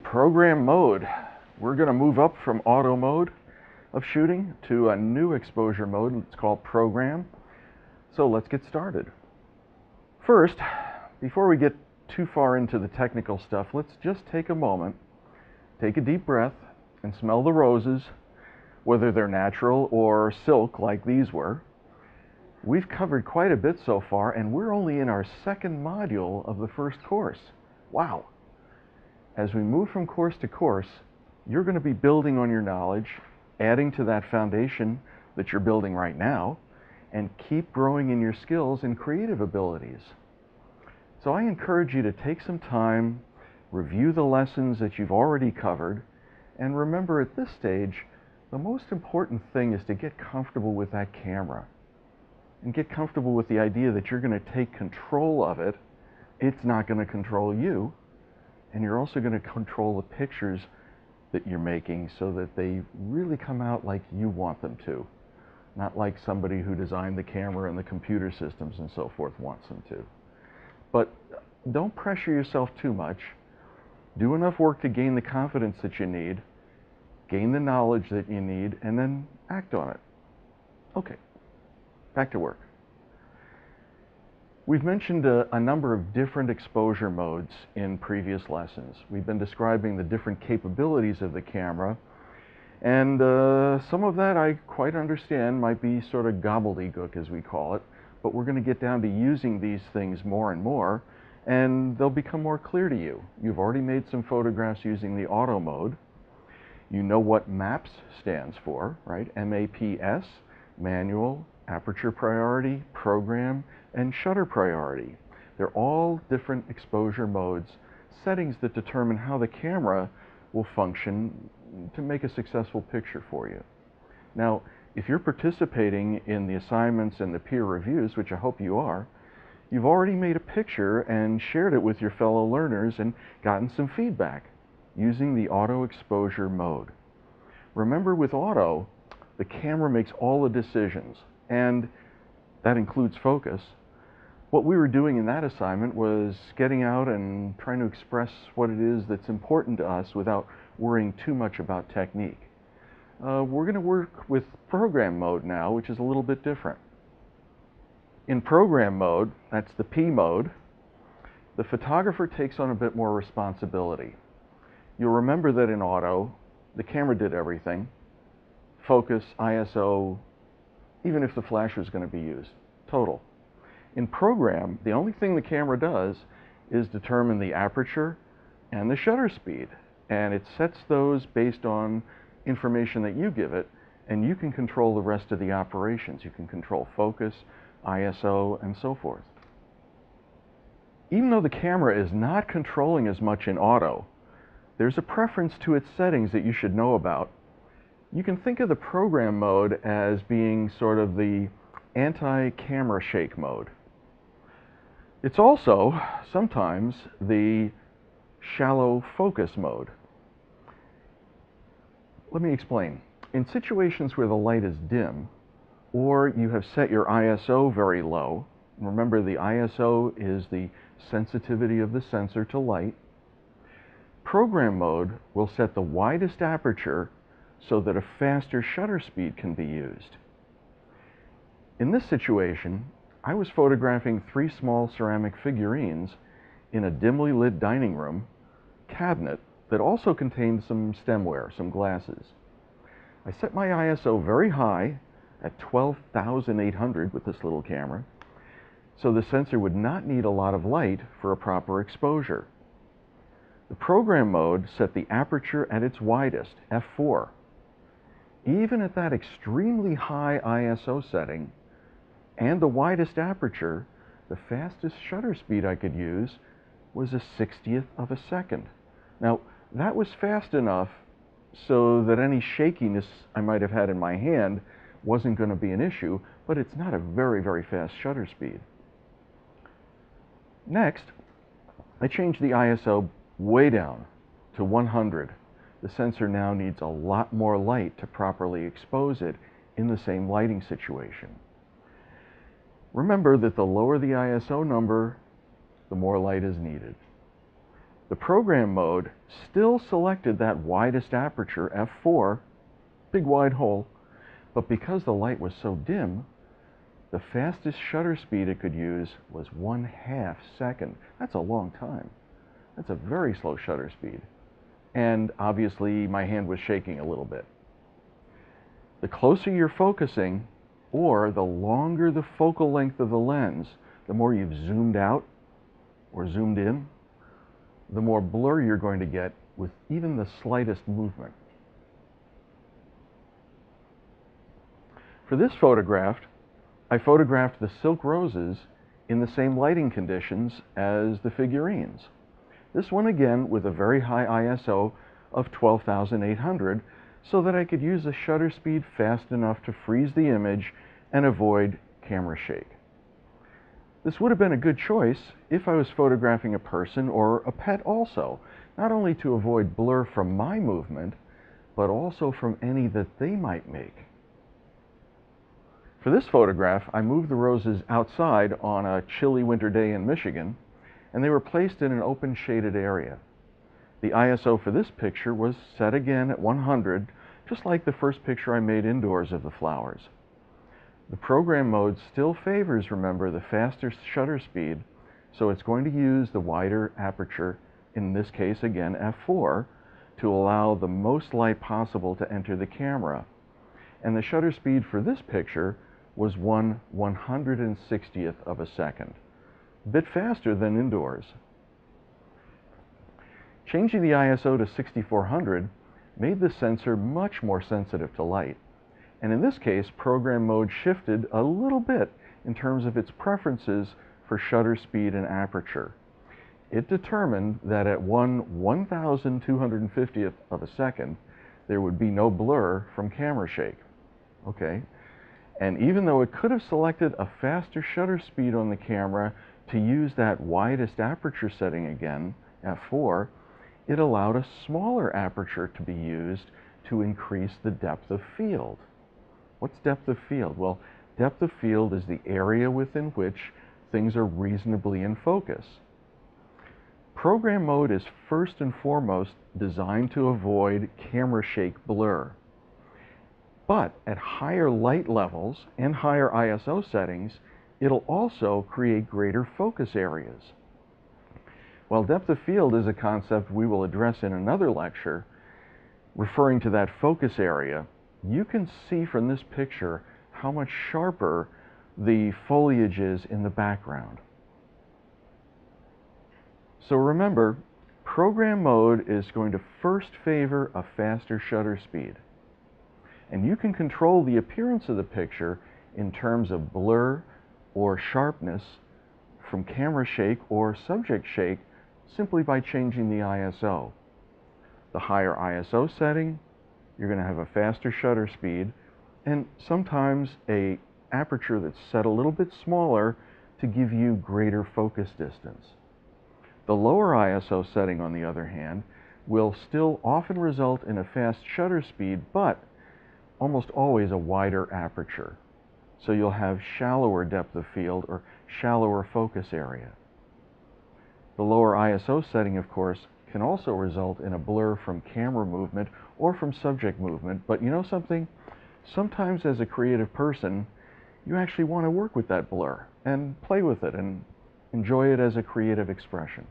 Program mode. We're going to move up from auto mode of shooting to a new exposure mode. It's called program. So let's get started. First, before we get too far into the technical stuff, let's just take a moment, take a deep breath, and smell the roses, whether they're natural or silk like these were. We've covered quite a bit so far, and we're only in our second module of the first course. Wow! As we move from course to course, you're going to be building on your knowledge, adding to that foundation that you're building right now, and keep growing in your skills and creative abilities. So I encourage you to take some time, review the lessons that you've already covered, and remember at this stage, the most important thing is to get comfortable with that camera and get comfortable with the idea that you're going to take control of it. It's not going to control you. And you're also going to control the pictures that you're making so that they really come out like you want them to, not like somebody who designed the camera and the computer systems and so forth wants them to. But don't pressure yourself too much. Do enough work to gain the confidence that you need, gain the knowledge that you need, and then act on it. Okay, back to work. We've mentioned a number of different exposure modes in previous lessons. We've been describing the different capabilities of the camera, and some of that I quite understand might be sort of gobbledygook, as we call it, but we're going to get down to using these things more and more, and they'll become more clear to you. You've already made some photographs using the auto mode. You know what MAPS stands for, right? M-A-P-S, manual, aperture priority, program, and shutter priority. They're all different exposure modes, settings that determine how the camera will function to make a successful picture for you. Now, if you're participating in the assignments and the peer reviews, which I hope you are, you've already made a picture and shared it with your fellow learners and gotten some feedback using the auto exposure mode. Remember, with auto, the camera makes all the decisions, and that includes focus. What we were doing in that assignment was getting out and trying to express what it is that's important to us without worrying too much about technique. We're going to work with program mode now, which is a little bit different. In program mode, that's the P mode, the photographer takes on a bit more responsibility. You'll remember that in auto, the camera did everything: focus, ISO, even if the flash was going to be used, total. In program, the only thing the camera does is determine the aperture and the shutter speed, and it sets those based on information that you give it, and you can control the rest of the operations. You can control focus, ISO, and so forth. Even though the camera is not controlling as much in auto, there's a preference to its settings that you should know about. You can think of the program mode as being sort of the anti-camera shake mode. It's also sometimes the shallow focus mode. Let me explain. In situations where the light is dim, or you have set your ISO very low, remember the ISO is the sensitivity of the sensor to light, program mode will set the widest aperture so that a faster shutter speed can be used. In this situation, I was photographing 3 small ceramic figurines in a dimly lit dining room cabinet that also contained some stemware, some glasses. I set my ISO very high at 12,800 with this little camera, so the sensor would not need a lot of light for a proper exposure. The program mode set the aperture at its widest, f4. Even at that extremely high ISO setting and the widest aperture, the fastest shutter speed I could use was a 60th of a second. Now, that was fast enough so that any shakiness I might have had in my hand wasn't going to be an issue, but it's not a very, very fast shutter speed. Next, I changed the ISO way down to 100. The sensor now needs a lot more light to properly expose it in the same lighting situation. Remember that the lower the ISO number, the more light is needed. The program mode still selected that widest aperture, f4, big wide hole, but because the light was so dim, the fastest shutter speed it could use was 1/2 second. That's a long time. That's a very slow shutter speed. And obviously my hand was shaking a little bit. The closer you're focusing, or the longer the focal length of the lens, the more you've zoomed out or zoomed in, the more blur you're going to get with even the slightest movement. For this photograph, I photographed the silk roses in the same lighting conditions as the figurines. This one again with a very high ISO of 12,800 so that I could use a shutter speed fast enough to freeze the image and avoid camera shake. This would have been a good choice if I was photographing a person or a pet also, not only to avoid blur from my movement, but also from any that they might make. For this photograph, I moved the roses outside on a chilly winter day in Michigan, and they were placed in an open shaded area. The ISO for this picture was set again at 100, just like the first picture I made indoors of the flowers. The program mode still favors, remember, the faster shutter speed, so it's going to use the wider aperture, in this case again f4, to allow the most light possible to enter the camera. And the shutter speed for this picture was 1/160th of a second, a bit faster than indoors. Changing the ISO to 6400 made the sensor much more sensitive to light. And in this case, program mode shifted a little bit in terms of its preferences for shutter speed and aperture. It determined that at 1/1250th of a second, there would be no blur from camera shake. Okay. And even though it could have selected a faster shutter speed on the camera to use that widest aperture setting again, f4, it allowed a smaller aperture to be used to increase the depth of field. What's depth of field? Well, depth of field is the area within which things are reasonably in focus. Program mode is first and foremost designed to avoid camera shake blur. But at higher light levels and higher ISO settings, it'll also create greater focus areas. While depth of field is a concept we will address in another lecture, referring to that focus area, you can see from this picture how much sharper the foliage is in the background. So remember, program mode is going to first favor a faster shutter speed. And you can control the appearance of the picture in terms of blur or sharpness from camera shake or subject shake simply by changing the ISO. The higher ISO setting, you're going to have a faster shutter speed and sometimes an aperture that's set a little bit smaller to give you greater focus distance. The lower ISO setting, on the other hand, will still often result in a fast shutter speed, but almost always a wider aperture. So you'll have shallower depth of field or shallower focus area. The lower ISO setting, of course, can also result in a blur from camera movement or from subject movement, but you know something? Sometimes as a creative person, you actually want to work with that blur and play with it and enjoy it as a creative expression.